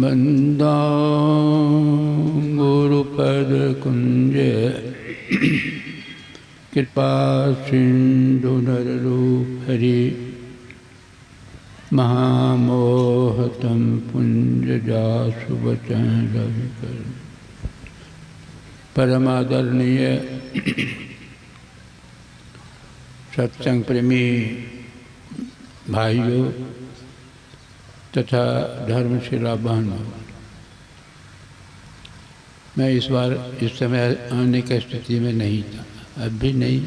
बंदा गुरुपद कुंज कृपा सिंधु नररूप हरि महामोहतम पुंज जासु बचन रवि कर। परमादरणीय सत्संग प्रेमी भाइयों तथा धर्मशिला बहनों, मैं इस बार इस समय आने की स्थिति में नहीं था, अब भी नहीं।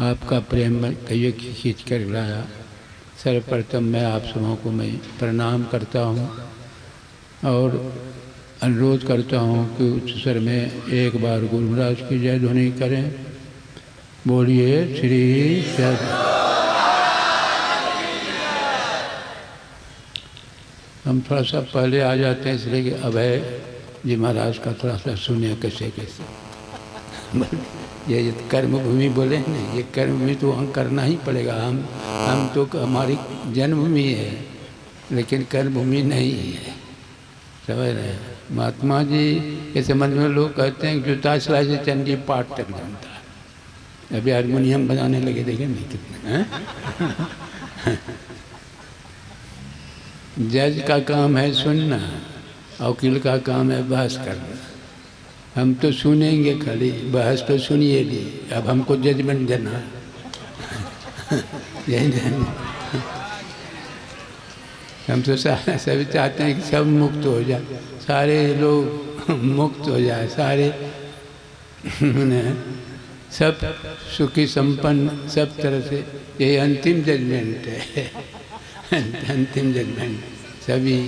आपका प्रेम कहिए खींच कर लाया। सर्वप्रथम मैं आप सबों को मैं प्रणाम करता हूँ और अनुरोध करता हूँ कि उच्च स्वर में एक बार गुरु महाराज की जय ध्वनि करें। बोलिए श्री सत। हम थोड़ा सा पहले आ जाते हैं इसलिए कि अभय जी महाराज का थोड़ा सा सुने कैसे कैसे। ये कर्मभूमि बोले हैं ना, ये कर्मभूमि तो वहाँ करना ही पड़ेगा। हम तो हमारी जन्मभूमि है लेकिन कर्मभूमि नहीं है, समझ रहे हैं। महात्मा जी के संबंध में लोग कहते हैं जूता सिलाई से चंडी पाठ तक जानता है। अभी हारमोनियम बजाने लगे, देखे नहीं कितने। जज का काम है सुनना, वकील का काम है बहस करना। हम तो सुनेंगे खाली, बहस तो सुनिए ली। अब हमको जजमेंट देना हम तो सभी चाहते हैं कि सब मुक्त हो जाए, सारे लोग मुक्त हो जाए, सारे सब सुखी संपन्न सब तरह से। ये अंतिम जजमेंट है, अंतिम जजमेंट सभी।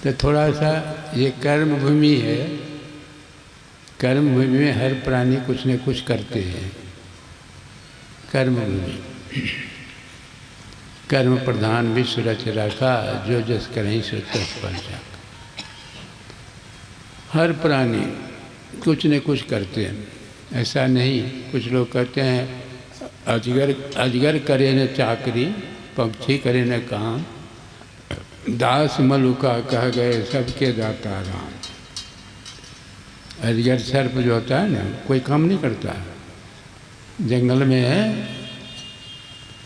तो थोड़ा सा ये कर्म भूमि है। कर्म भूमि में हर प्राणी कुछ न कुछ करते हैं। कर्म भूमि कर्म प्रधान विश्व रच रखा, जो जस करें सो तस पर जाका। हर प्राणी कुछ न कुछ करते हैं, ऐसा नहीं। कुछ लोग कहते हैं अजगर करे न चाकरी, पक्षी करे न काम, दास मलुका कह गए सबके दाता राम। अजगर सर्प जो होता है ना, कोई काम नहीं करता है। जंगल में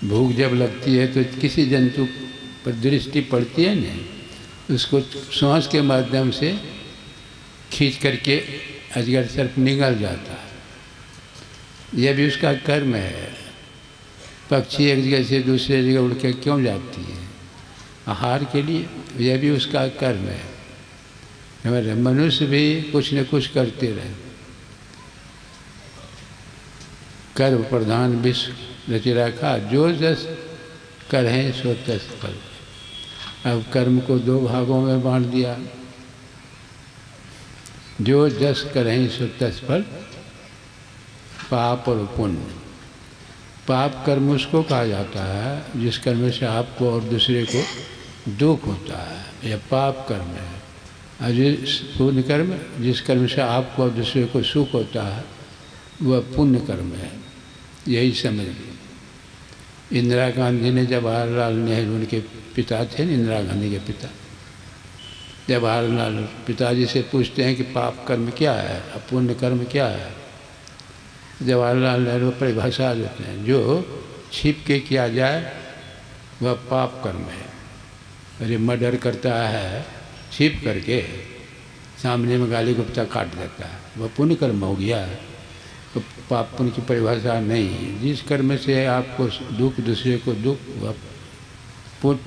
भूख जब लगती है तो किसी जंतु पर दृष्टि पड़ती है ना, उसको श्वास के माध्यम से खींच करके अजगर सर्प निगल जाता है। यह भी उसका कर्म है। पक्षी एक जगह से दूसरे जगह उड़ के क्यों जाती है? आहार के लिए। यह भी उसका कर्म है। हमारे मनुष्य भी कुछ न कुछ करते रहे। कर्म प्रधान विश्व रच रखा, जो जस करें सो तस फल। अब कर्म को दो भागों में बांट दिया। जो जस करें सो तस फल, पाप और पुण्य। पाप कर्म उसको कहा जाता है जिस कर्म से आपको और दूसरे को दुख होता है, यह पाप कर्म है। और जिस पुण्य कर्म, जिस कर्म से आपको और दूसरे को सुख होता है, वह पुण्य कर्म है। यही समझ लीजिए। इंदिरा गांधी ने, जवाहरलाल नेहरू उनके पिता थे, इंदिरा गांधी के पिता, जवाहरलाल पिताजी से पूछते हैं कि पाप कर्म क्या है और पुण्य कर्म क्या है। जवाहरलाल नेहरू परिभाषा देते हैं, जो छिप के किया जाए वह पाप कर्म है। अरे मर्डर करता है छिप करके, सामने में गाली गुप्ता काट देता है, वह पुण्य कर्म हो गया। तो पाप पुण्य की परिभाषा नहीं है। जिस कर्म से आपको दुख, दूसरे को दुख, वह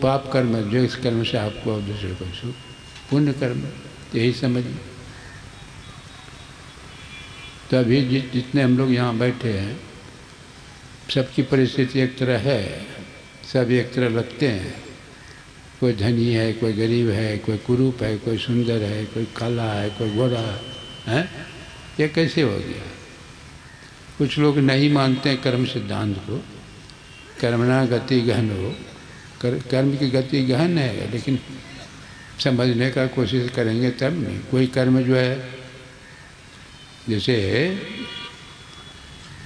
पाप कर्म है। जो इस कर्म से आपको और दूसरे को सुख, पुण्य कर्म। यही समझिए। तो अभी जितने हम लोग यहाँ बैठे हैं, सबकी परिस्थिति एक तरह है, सब एक तरह लगते हैं। कोई धनी है, कोई गरीब है, कोई कुरूप है, कोई सुंदर है, कोई काला है, कोई गोरा है। ये कैसे हो गया? कुछ लोग नहीं मानते हैं कर्म सिद्धांत को। कर्मणा गति गहन हो, कर्म की गति गहन है, लेकिन समझने का कोशिश करेंगे तब नहीं। कोई कर्म जो है, जैसे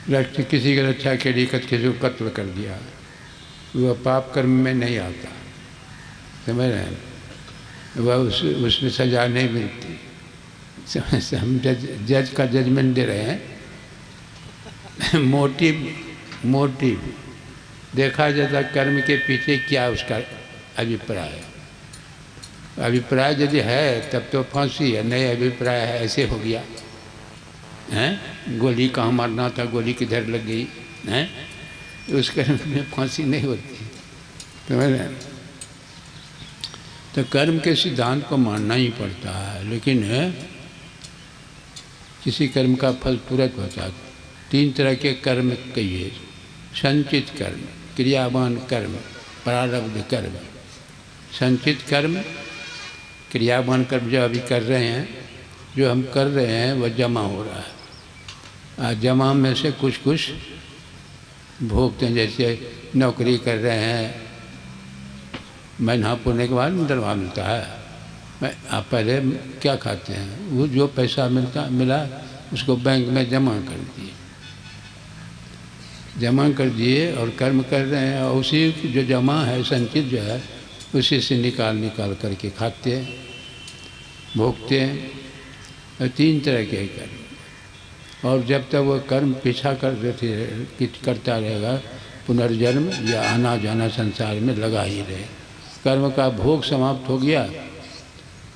किसी की रक्षा के लिए किसी को कत्ल कर दिया, वह पाप कर्म में नहीं आता। समझ रहे हैं, वह उसमें सज़ा नहीं मिलती। हम जज का जजमेंट दे रहे हैं। मोटिव देखा जाता कर्म के पीछे क्या उसका अभिप्राय है। अभिप्राय यदि है तब तो फांसी है, नहीं अभिप्राय है ऐसे हो गया हैं, गोली कहाँ मारना था, गोली किधर लग गई हैं, उस कर्म में फांसी नहीं होती। समझ रहे हैं? तो कर्म के सिद्धांत को मानना ही पड़ता है, लेकिन किसी कर्म का फल तुरंत होता है। 3 तरह के कर्म कहिए, संचित कर्म, क्रियावान कर्म, प्रारब्ध कर्म। संचित कर्म, क्रियावान कर्म जो अभी कर रहे हैं, जो हम कर रहे हैं वह जमा हो रहा है। जमा में से कुछ कुछ भोगते हैं, जैसे नौकरी कर रहे हैं, महीना पूरने के बाद दरबार मिलता है। आप पहले क्या खाते हैं, वो जो पैसा मिला उसको बैंक में जमा कर दिए और कर्म कर रहे हैं, और उसी जो जमा है संचित जो है उसी से निकाल करके खाते हैं, भोगते हैं। 3 तरह के कर्म। और जब तक वो कर्म पीछा करता रहेगा, पुनर्जन्म या आना जाना संसार में लगा ही रहे। कर्म का भोग समाप्त हो गया,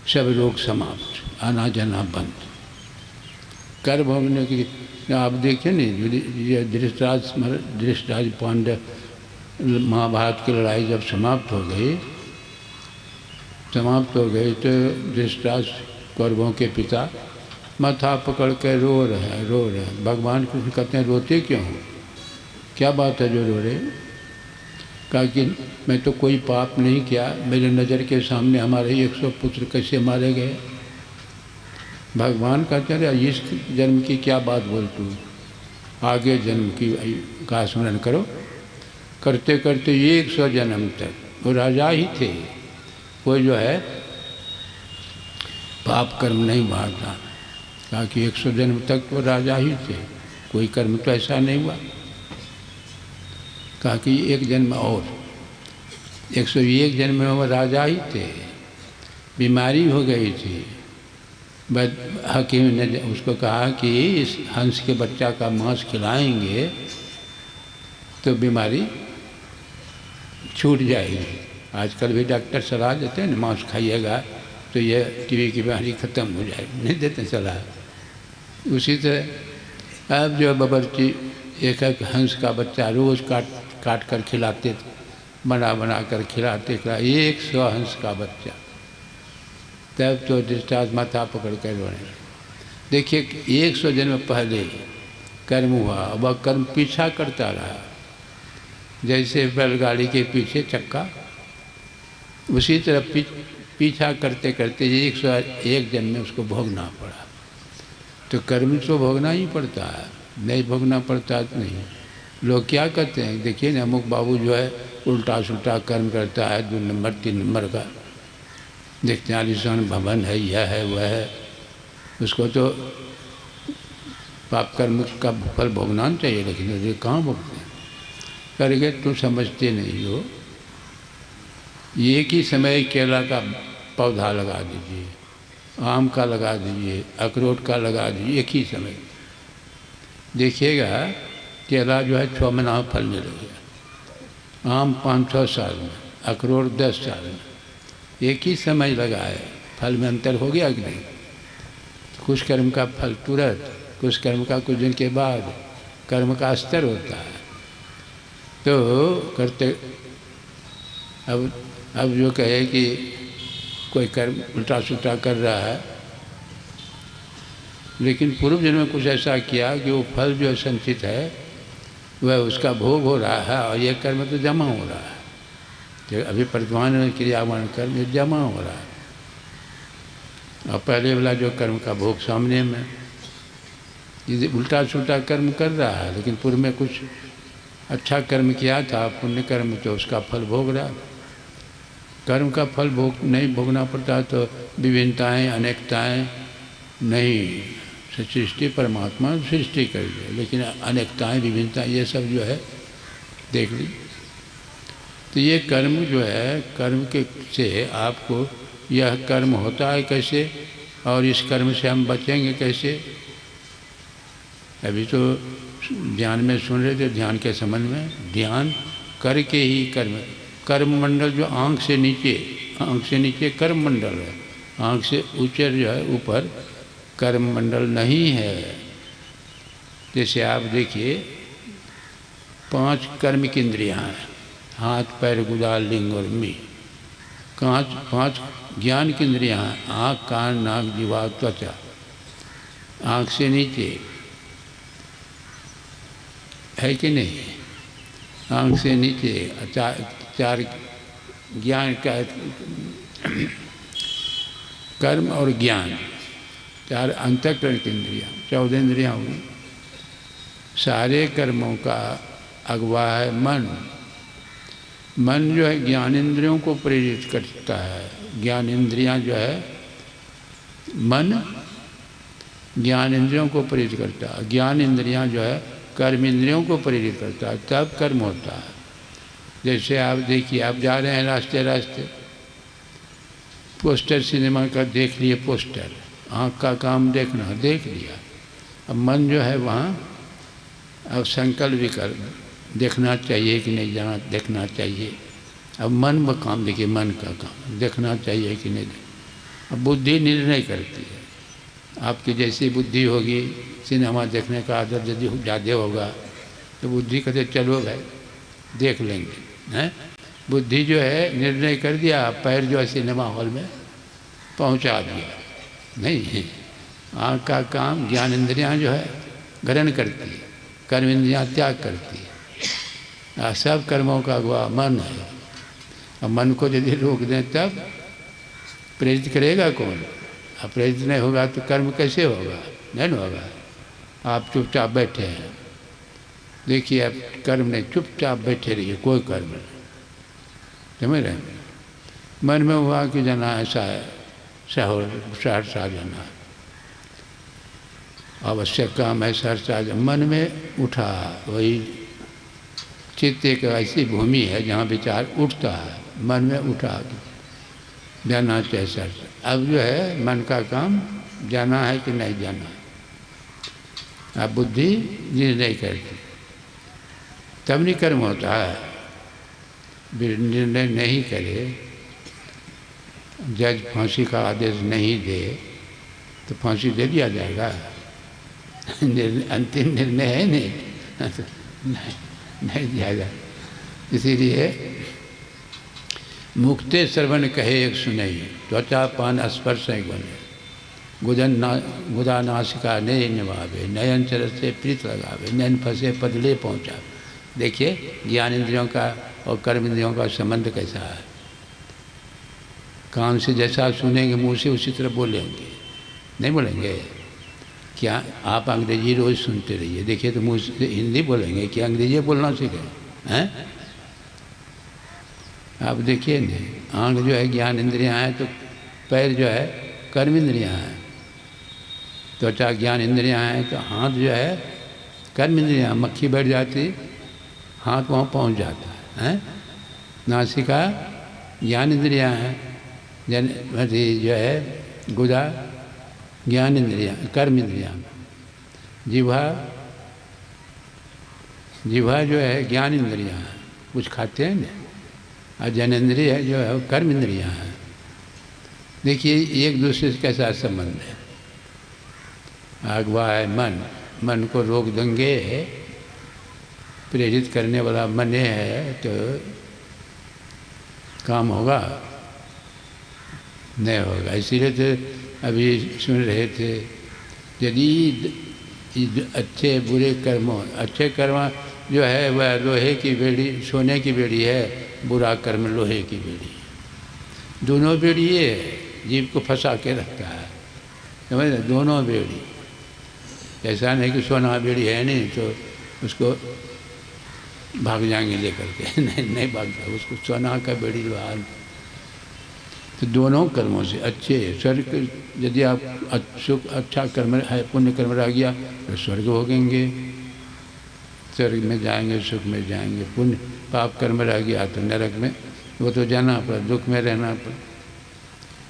सब रोग समाप्त, आना जाना बंद। कर्म भोगने की आप देखिए नहीं, ये धृतराज पांडव महाभारत की लड़ाई जब समाप्त हो गई तो धृतराज कौरवों के पिता माथा पकड़ के रो रहे हैं। भगवान कृष्ण कहते हैं रोते क्यों हो, क्या बात है जो रो रहे? कहा कि मैं तो कोई पाप नहीं किया, मेरे नज़र के सामने हमारे 100 पुत्र कैसे मारे गए। भगवान कहते हैं इस जन्म की क्या बात बोल तू, आगे जन्म की का स्मरण करो। करते करते 100 जन्म तक वो राजा ही थे, कोई जो है पाप कर्म नहीं मारता। कहा कि 100 जन्म तक वो राजा ही थे, कोई कर्म तो ऐसा नहीं हुआ। कहा कि एक जन्म और, 101 जन्म में वो राजा ही थे, बीमारी हो गई थी। बस हकीम ने उसको कहा कि इस हंस के बच्चा का मांस खिलाएंगे तो बीमारी छूट जाएगी। आजकल भी डॉक्टर सलाह देते हैं ना, मांस खाइएगा तो ये टीबी की बीमारी ख़त्म हो जाएगी, नहीं देते सलाह। उसी तरह अब जो बावर्ची एक हंस का बच्चा रोज़ काट कर खिलाते, बना कर खिलाते 100 हंस का बच्चा। तब तो धृतराज माथा पकड़ कर रोने। देखिए 100 जन्म पहले कर्म हुआ, वह कर्म पीछा करता रहा, जैसे बैलगाड़ी के पीछे चक्का, उसी तरह पीछा करते करते 101 जन्म में उसको भोगना पड़ा। तो कर्म तो भोगना ही पड़ता है, नहीं भोगना पड़ता तो नहीं। लोग क्या कहते हैं, देखिए ना अमुक बाबू जो है उल्टा सुल्टा कर्म करता है, 2 नंबर 3 नंबर का, देखते हैं आलिशान भवन है, यह है वह है, उसको तो पाप कर्म का फल भोगना चाहिए, लेकिन ये कहाँ भोगते हैं। करके तुम समझते नहीं हो। एक ही समय केला का पौधा लगा दीजिए, आम का लगा दीजिए, अखरोट का लगा दीजिए, एक ही समय देखिएगा केला जो है 6 महीना में फलने लगेगा, आम 5-6 साल में, अखरोट 10 साल में। एक ही समय लगा है, फल में अंतर हो गया कि नहीं। कुछ कर्म का फल तुरंत, कुछ कर्म का कुछ दिन के बाद, कर्म का स्तर होता है। तो करते अब जो कहे कि कोई कर्म उल्टा सुल्टा कर रहा है, लेकिन पूर्व जन्म में कुछ ऐसा किया कि वो फल जो संचित है वह उसका भोग हो रहा है, और ये कर्म तो जमा हो रहा है। जो अभी वर्तमान में क्रियावान कर्म जमा हो रहा है, और पहले वाला जो कर्म का भोग सामने में, यदि उल्टा सुल्टा कर्म कर रहा है, लेकिन पूर्व में कुछ अच्छा कर्म किया था, पुण्य कर्म, तो उसका फल भोग रहा है। कर्म का फल नहीं भोगना पड़ता तो विभिन्नताएँ अनेकताएँ नहीं, सृष्टि परमात्मा सृष्टि कर दिया, लेकिन अनेकताएँ विभिन्नता ये सब जो है देख ली। तो ये कर्म जो है, कर्म के से आपको यह कर्म होता है कैसे और इस कर्म से हम बचेंगे कैसे? अभी तो ध्यान में सुन रहे थे, ध्यान के संबंध में। ध्यान करके ही कर्म, कर्म मंडल जो आँख से नीचे कर्म मंडल है, आँख से ऊंचे जो है ऊपर कर्म मंडल नहीं है। जैसे आप देखिए 5 कर्म की इंद्रियाँ हैं, हाथ पैर गुदाल लिंग और मी। 5 ज्ञान की इंद्रियाँ हैं, आँख कान नाक जीवा त्वचा। आँख से नीचे है कि नहीं? आँख से नीचे 4 ज्ञान का कर्म और ज्ञान, 4 अंतःकरण की इंद्रियाँ, 14 इंद्रियाँ होंगी। सारे कर्मों का अगुवा है मन। मन जो है ज्ञान इंद्रियों को प्रेरित करता है। ज्ञान इंद्रियां जो है, मन ज्ञान इंद्रियों को प्रेरित करता है, ज्ञान इंद्रियां जो है कर्म इंद्रियों को प्रेरित करता है, तब कर्म होता है। जैसे आप देखिए, आप जा रहे हैं रास्ते पोस्टर सिनेमा का देख लिए, पोस्टर, आँख का काम देखना, देख लिया। अब मन जो है वहाँ अब संकल्प भी कर, देखना चाहिए कि नहीं जाना, देखना चाहिए। अब मन का काम देखिए, मन का काम देखना चाहिए कि नहीं। अब बुद्धि निर्णय करती है। आपकी जैसी बुद्धि होगी, सिनेमा देखने का आदत यदि ज़्यादा होगा तो बुद्धि कहते चलो भाई देख लेंगे, हैं? बुद्धि जो है निर्णय कर दिया, पैर जो है सिनेमा हॉल में पहुंचा दिया। नहीं, आँख का काम ज्ञान इंद्रियाँ जो है ग्रहण करती है, कर्म इंद्रियाँ त्याग करती है। सब कर्मों का अगुवा मन है। अब मन को यदि रोक दें तब प्रेरित करेगा कौन? अब प्रेरित नहीं होगा तो कर्म कैसे होगा? नहीं होगा। आप चुपचाप बैठे हैं, देखिए आप कर्म नहीं, चुपचाप बैठे रहिए, कोई कर्म नहीं, समझ रहे? मन में हुआ कि जाना ऐसा है, सहरसा जाना, आवश्यक काम है, सहरसा, मन में उठा, वही चित्त एक ऐसी भूमि है जहाँ विचार उठता है, मन में उठा जाना चाहिए सहरसा। अब जो है मन का काम जाना है कि नहीं जाना है, अब बुद्धि निर्णय करती, तब नहीं कर्म होता है। निर्णय नहीं करे, जज फांसी का आदेश नहीं दे तो फांसी दे दिया जाएगा। अंतिम निर्णय है नहीं दिया जाए। इसीलिए मुक्ते श्रवण कहे एक सुनई, त्वचा पान स्पर्श गुने, गुदा नासिका नय निभावे, नयन चरस से प्रीत लगावे, नयन फंसे पदले पहुँचा। देखिए ज्ञान इंद्रियों का और कर्म इंद्रियों का संबंध कैसा है। कान से जैसा सुनेंगे मुंह से उसी तरह बोलेंगे, नहीं बोलेंगे क्या? आप अंग्रेजी रोज़ सुनते रहिए, देखिए तो मुंह से हिंदी बोलेंगे, क्या अंग्रेजी बोलना सीखे हैं? आप देखिए नहीं, आँख जो है ज्ञान इंद्रियाँ हैं, तो पैर जो है कर्म इंद्रियाँ हैं, त्वचा ज्ञान इंद्रियाँ हैं, तो हाथ जो है कर्म इंद्रियाँ। मक्खी बैठ जाती, हाथ वहाँ पहुँच जाता है। नासिका ज्ञान इंद्रियाँ हैं, जो है गुदा ज्ञान इंद्रियाँ, कर्म इंद्रियाँ। जिह्वा जो है ज्ञान इंद्रियाँ हैं, कुछ खाते हैं ना, और जनेंद्रिय जो है वो कर्म इंद्रियाँ हैं। देखिए एक दूसरे से कैसा संबंध है। अगवा है मन को रोक देंगे, प्रेरित करने वाला मन है तो काम होगा, नहीं होगा। इसीलिए तो अभी सुन रहे थे, यदि अच्छे बुरे कर्मों, अच्छे कर्म जो है वह लोहे की बेड़ी, सोने की बेड़ी है, बुरा कर्म लोहे की बेड़ी है। दोनों बेड़ी ये जीव को फंसा के रखता है, समझ रहे? दोनों बेड़ी, ऐसा नहीं कि सोना बेड़ी है नहीं तो उसको भाग जाएंगे लेकर के, नहीं भागता, उसको सोना का बेड़ी लोहा। तो दोनों कर्मों से अच्छे स्वर्ग, यदि आप अच्छा कर्म है, पुण्य कर्म रह गया तो स्वर्ग भोगेंगे, स्वर्ग में जाएंगे, सुख में जाएंगे। पुण्य पाप कर्म रह गया तो नरक में, वो तो जाना पड़ा, दुख में रहना पड़ा।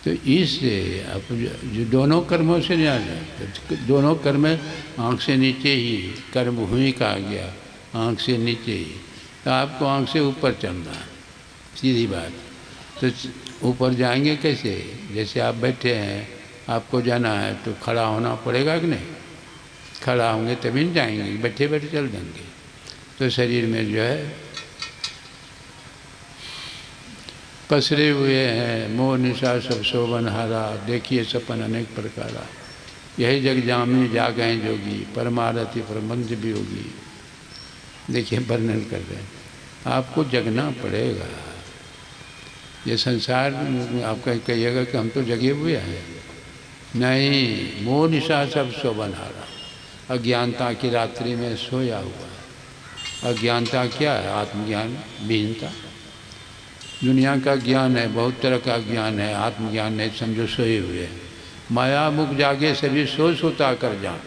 तो इससे आप जो दोनों कर्मों से नहीं आ जाए, दोनों कर्म आँख से नीचे ही, कर्म भूमि कहा गया, आँख से नीचे ही। तो आपको आँख से ऊपर चलना है, सीधी बात। तो ऊपर जाएंगे कैसे? जैसे आप बैठे हैं, आपको जाना है तो खड़ा होना पड़ेगा कि नहीं? खड़ा होंगे तभी नहीं जाएंगे, बैठे बैठे चल देंगे। तो शरीर में जो है पसरे हुए हैं मोह निशा सब शोभन हारा, देखिए सपन अनेक प्रकारा, यही जग जामिनी जागें जोगी, परमारथी प्रबंध भी होगी। देखिए वर्णन कर रहे हैं, आपको जगना पड़ेगा। ये संसार आप कहिएगा कि हम तो जगे हुए हैं, नहीं। मोह निशा सब शोभन हारा, अज्ञानता की रात्रि में सोया हुआ है। अज्ञानता क्या है? आत्मज्ञान विहीनता। दुनिया का ज्ञान है, बहुत तरह का ज्ञान है, आत्मज्ञान नहीं, समझो सोए हुए। माया मुख जागे सभी सो सुता कर जान।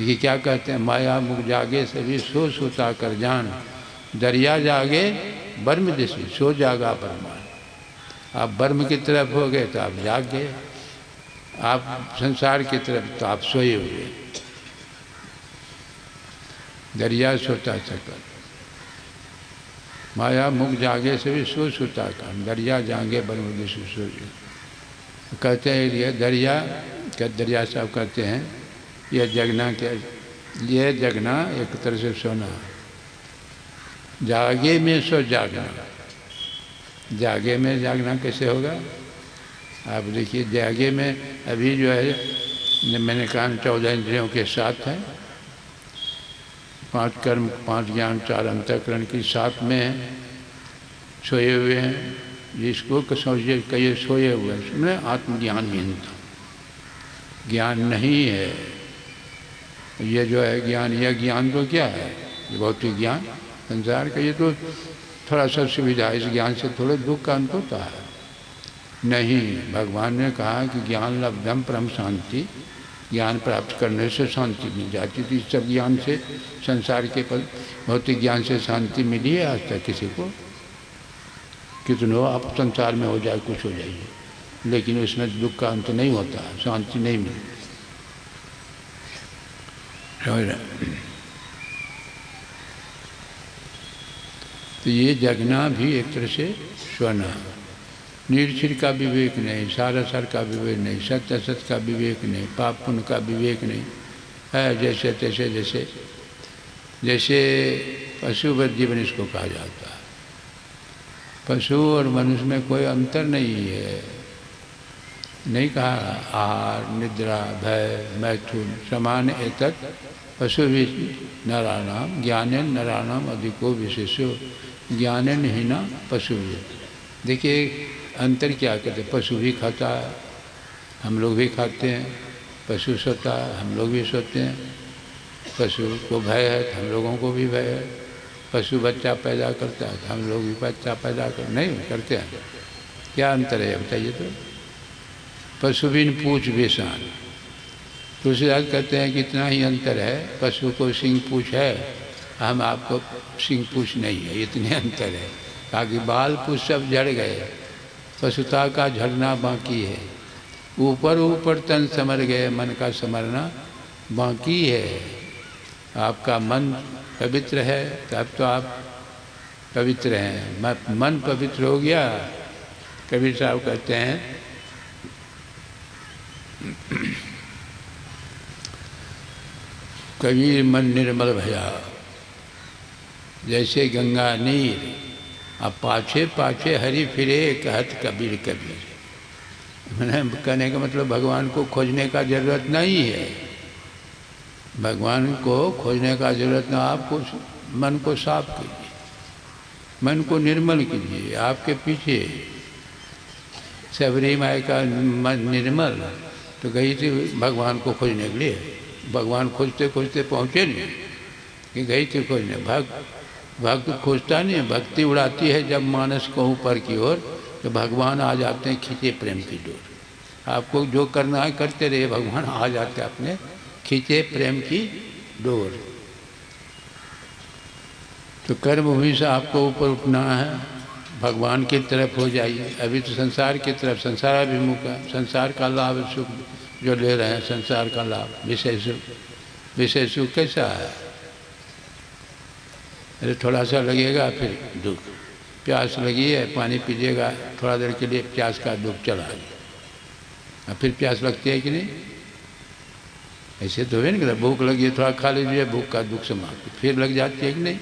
ये क्या कहते हैं? माया मुख जागे सभी सो सुता कर जान, दरिया जागे ब्रह्म दिशि, सो जागा ब्रह्मा। आप ब्रह्म की तरफ हो गए तो आप जाग गए, आप संसार की तरफ तो आप सोए हुए। दरिया सोता सकल, माया मुख जागे से भी सो सुता का, दरिया जागे ब्रह्म दिशि सो। कहते हैं ये दरिया, दरिया साहब कहते हैं यह जगना क्या, ये जगना एक तरह से सोना। जागे में सो जागना, जागे में जागना कैसे होगा? आप देखिए, जागे में अभी जो है मैंने कहा 14 इंद्रियों के साथ है, 5 कर्म 5 ज्ञान 4 अंतःकरण की साथ में सोए हुए हैं। जिसको समझिए कहिए सोए हुए हैं, सुने आत्मज्ञान विहीनता, ज्ञान नहीं है। ये जो है ज्ञान, यह ज्ञान तो क्या है? ये भौतिक ज्ञान संसार का, ये तो थोड़ा सा सुविधा, इस ज्ञान से थोड़े दुख का अंत होता है। नहीं, भगवान ने कहा कि ज्ञान लब्धम परम शांति, ज्ञान प्राप्त करने से शांति मिल जाती थी। सब ज्ञान से, संसार के पल भौतिक ज्ञान से शांति मिली है आज तक किसी को? कितनों आप संसार में हो जाए कुछ हो जाइए, लेकिन उसमें दुख का अंत नहीं होता, शांति नहीं मिलती। तो ये जगना भी एक तरह से सोना। निर्चिर का विवेक नहीं, सारासार का विवेक नहीं, सत्य असत का विवेक नहीं, पाप पुण्य का विवेक नहीं है। जैसे तैसे, जैसे जैसे पशुवत जीवन इसको कहा जाता है। पशु और मनुष्य में कोई अंतर नहीं है। नहीं कहा आहार निद्रा भय मैथुन समान एतत् पशु भी नराणाम ज्ञानेन नराणाम अधिको विशेषो ज्ञानेन हीना पशु। देखिए अंतर क्या कहते हैं? पशु भी खाता है, हम लोग भी खाते हैं। पशु सोता है, हम लोग भी सोते हैं। पशु को भय है तो हम लोगों को भी भय है। पशु बच्चा पैदा करता है तो हम लोग भी बच्चा पैदा नहीं करते हैं। क्या अंतर है बताइए तो? पशु बिन पूछ बेसान। तुलसीदास कहते हैं कि इतना ही अंतर है, पशु को सिंह पूछ है, हम आपको सिंह पूछ नहीं है, इतने अंतर है। ताकि बाल पूछ सब झड़ गए, पशुता का झड़ना बाकी है। ऊपर ऊपर तन समर गए, मन का समरना बाकी है। आपका मन पवित्र है तब तो आप पवित्र हैं। मन पवित्र हो गया, कबीर साहब कहते हैं कबीर मन निर्मल भया जैसे गंगा नीर, अब पाछे पाछे हरि फिरे कहत कबीर कबीर। मैंने कहने का मतलब भगवान को खोजने का जरूरत नहीं है। भगवान को खोजने का जरूरत ना, आपको मन को साफ कीजिए, मन को निर्मल कीजिए। आपके पीछे सबरी माई का मन निर्मल तो गई थी भगवान को खोजने के लिए। भगवान खोजते खोजते पहुँचे नहीं कि गई थी खोजने। भक्त खोजता नहीं है, भक्ति उड़ाती है जब मानस को ऊपर की ओर, तो भगवान आ जाते हैं खींचे प्रेम की डोर। आपको जो करना है करते रहिए, भगवान आ जाते हैं अपने खींचे प्रेम की डोर। तो कर्म भूमि से आपको ऊपर उठना है, भगवान की तरफ हो जाइए। अभी तो संसार की तरफ, संसार अभिमुख है, संसार का लाभ सुख जो ले रहे हैं, संसार का लाभ विषय सुख। विषय सुख कैसा है? अरे थोड़ा सा लगेगा फिर दुख, प्यास लगी है पानी पीजिएगा, थोड़ा देर के लिए प्यास का दुख चला गया, अब फिर प्यास लगती है कि नहीं? ऐसे तो है ना, भूख लगी है थोड़ा खा लीजिए, भूख का दुख समाप्त, फिर लग जाती है कि नहीं?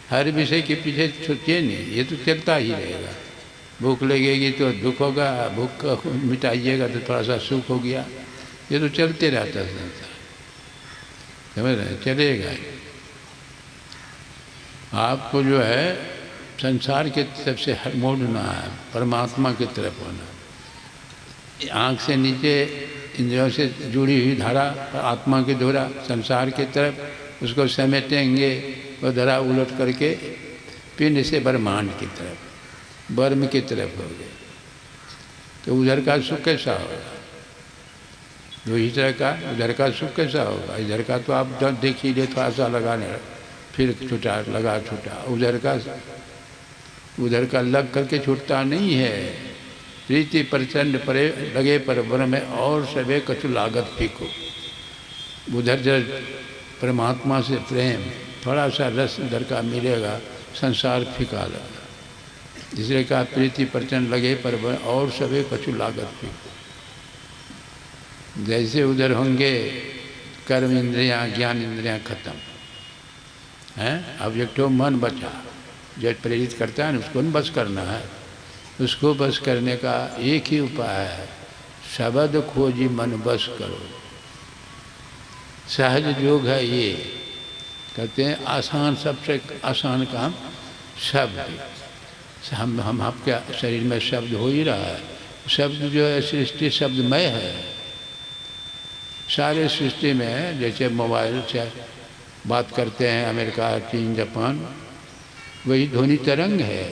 हर विषय के पीछे सोचिए नहीं, ये तो चलता ही रहेगा। भूख लगेगी तो दुख होगा, भूख मिटाइएगा तो थोड़ा सा सुख हो गया, ये तो चलते रहता है संसार, समझ रहे? चलेगा। आपको जो है संसार की तरफ से मोड़ना है, परमात्मा की तरफ होना। आँख से नीचे इंद्रियों से जुड़ी हुई धारा, आत्मा की धुरा संसार की तरफ, उसको समेटेंगे वो धरा उलट करके पिंड से ब्रह्मांड की तरफ, ब्रह्म की तरफ हो गए, तो उधर का सुख कैसा होगा? जो इधर का उधर का सुख कैसा होगा? इधर का तो आप देख ही ले, थोड़ा सा लगाने फिर छूटा, लगा छूटा। उधर का लग करके छूटता नहीं है। प्रीति प्रचंड परे लगे पर वन में और सबे कछु लागत फीको। उधर जब परमात्मा से प्रेम, थोड़ा सा रस उधर का मिलेगा, संसार फीका लगा। जिसने कहा प्रीति प्रचंड लगे पर वन और सबे कछु लागत फीको। जैसे उधर होंगे कर्म इंद्रियां, ज्ञान इंद्रियां खत्म हैं, अब एक तो मन बचा, जो प्रेरित करता है ना, उसको बस करना है। उसको बस करने का एक ही उपाय है, शब्द खोजी मन बस करो। सहज योग है ये, कहते हैं आसान, सबसे आसान काम शब्द। हम आपके शरीर में शब्द हो ही रहा है, शब्द जो है सृष्टि शब्दमय है। सारे सृष्टि में जैसे मोबाइल से बात करते हैं अमेरिका, चीन, जापान, वही ध्वनि तरंग है।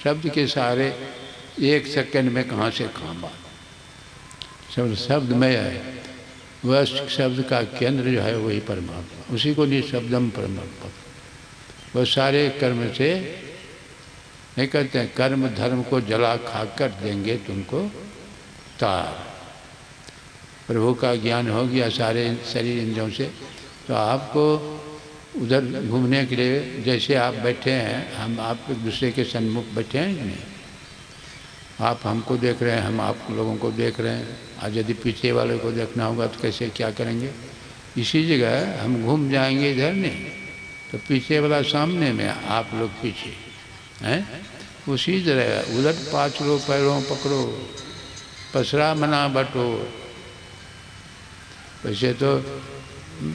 शब्द के सारे एक सेकंड में कहाँ से कहाँ बात, शब्दमय है। वह शब्द का केंद्र जो है वही परमात्मा, उसी को निशब्दम परमात्मा। वह सारे कर्म से नहीं कहते हैं, कर्म धर्म को जला खा कर देंगे तुमको तार। प्रभु का ज्ञान हो गया सारे शरीर इंद्रियों से, तो आपको उधर घूमने के लिए, जैसे आप बैठे हैं, हम आप एक दूसरे के सन्मुख बैठे हैं नहीं, आप हमको देख रहे हैं, हम आप लोगों को देख रहे हैं। आज यदि पीछे वाले को देखना होगा तो कैसे क्या करेंगे? इसी जगह हम घूम जाएंगे, इधर नहीं, तो पीछे वाला सामने में, आप लोग पीछे हैं। उसी तरह उलट पाँच लो, पैरों पकड़ो, पसरा मना बटो। वैसे तो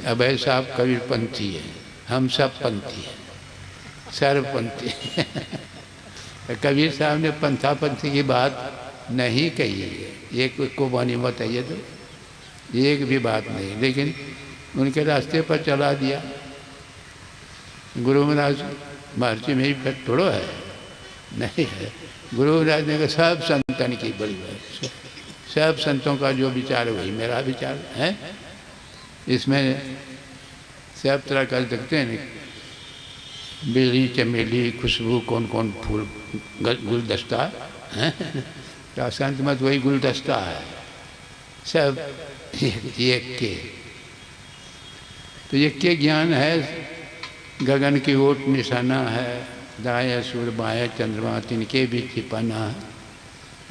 अभय साहब कबीरपंथी है, हम सब पंथी हैं, सर्वपंथी। कबीर साहब ने पंथापंथी की बात नहीं कही है, एक को बानी मत है, ये तो एक भी बात नहीं, लेकिन उनके रास्ते पर चला दिया। गुरु महाराज महर्षि में ही फिर थोड़ो है, नहीं है। गुरु महाराज ने कहा सब संतन की बड़ी बात, सब संतों का जो विचार है वही मेरा विचार है। इसमें सब तरह का देखते हैं, बेली, चमेली, खुशबू, कौन कौन फूल, गुलदस्ता है, क्या संत मत वही गुलदस्ता है, सब एक के। तो एक के ज्ञान है, गगन की ओट निशाना है, दाएं सूर्य बाएं चंद्रमा, तिनके भी छिपाना है।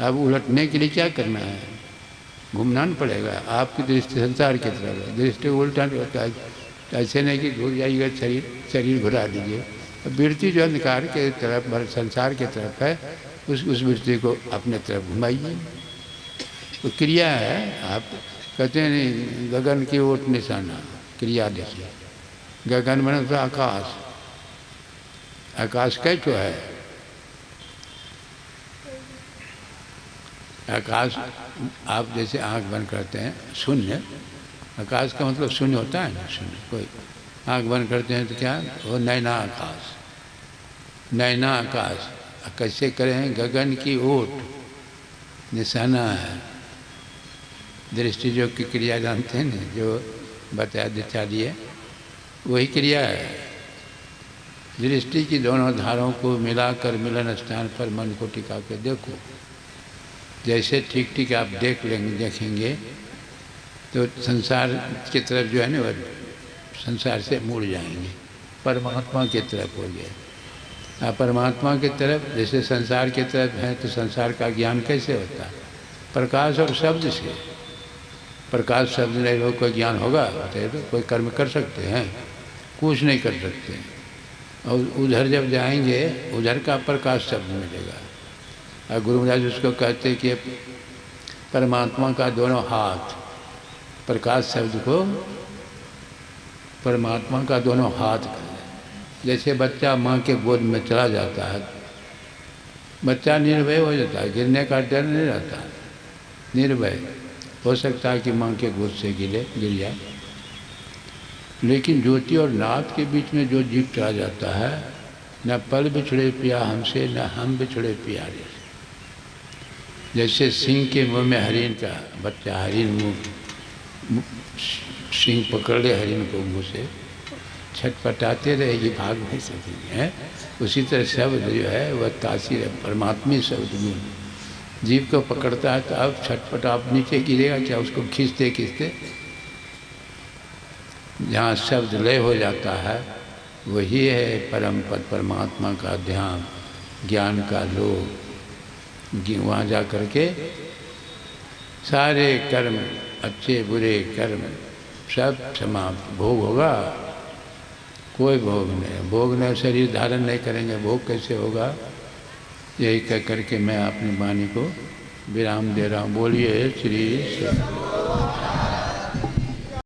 अब उलटने के लिए क्या करना है? घूमना न पड़ेगा। आपकी दृष्टि संसार की तरफ है, दृष्टि उल्टा होता है। ऐसे नहीं कि घूर जाइएगा, शरीर घुरा दीजिए। वृत्ति जो अंधकार के तरफ, संसार की तरफ है, उस वृत्ति को अपने तरफ घुमाइए। तो क्रिया है। आप कहते हैं नहीं, गगन की ओट निशाना, क्रिया देखिए। गगन बना तो आकाश, आकाश कैसो है? आकाश, आप जैसे आँख बंद करते हैं, शून्य, आकाश का मतलब शून्य होता है ना, शून्य। कोई आँख बंद करते हैं तो क्या, वो नैना आकाश, नैना आकाश। कैसे करें? गगन की ओट निशाना है। दृष्टि जो की क्रिया जानते हैं ना, जो बताया दिखा दिए, वही क्रिया है। दृष्टि की दोनों धारों को मिलाकर मिलन स्थान पर मन को टिका के देखो। जैसे ठीक ठीक आप देखेंगे तो संसार की तरफ जो है ना, वह संसार से मुड़ जाएंगे, परमात्मा की तरफ हो गए। आप परमात्मा की तरफ, जैसे संसार की तरफ हैं तो संसार का ज्ञान कैसे होता है? प्रकाश और शब्द से। प्रकाश शब्द नहीं हो कोई ज्ञान होगा? तो कोई कर्म कर सकते हैं? कुछ नहीं कर सकते। और उधर जब जाएंगे उधर का प्रकाश शब्द मिलेगा। और गुरु महाराज उसको कहते कि परमात्मा का दोनों हाथ, प्रकाश शब्द को परमात्मा का दोनों हाथ। जैसे बच्चा माँ के गोद में चला जाता है, बच्चा निर्भय हो जाता है, गिरने का डर नहीं रहता, निर्भय हो सकता है कि माँ के गोद से गिर जाए। लेकिन ज्योति और नाथ के बीच में जो जीव चला जाता है, न पल बिछड़े पिया हमसे, न हम बिछड़े प्यारे। जैसे सिंह के मुंह में हरिन का बच्चा, हरिन मुंह सिंह पकड़ ले हरिन को मुंह से, छटपटाते रहेगी, भाग नहीं सकेगी, है। उसी तरह शब्द जो है वह तासीर है, परमात्मी शब्द में जीव को पकड़ता है तो अब छटपट, आप नीचे गिरेगा क्या? उसको खींचते खींचते जहाँ शब्द लय हो जाता है वही है परम पद, परमात्मा का ध्यान, ज्ञान का लोभ। वहाँ जा कर के सारे कर्म, अच्छे बुरे कर्म सब समाप्त, भोग होगा? कोई भोग नहीं, भोग नहीं, शरीर धारण नहीं करेंगे, भोग कैसे होगा? यही कह करके मैं अपनी वाणी को विराम दे रहा हूँ। बोलिए श्री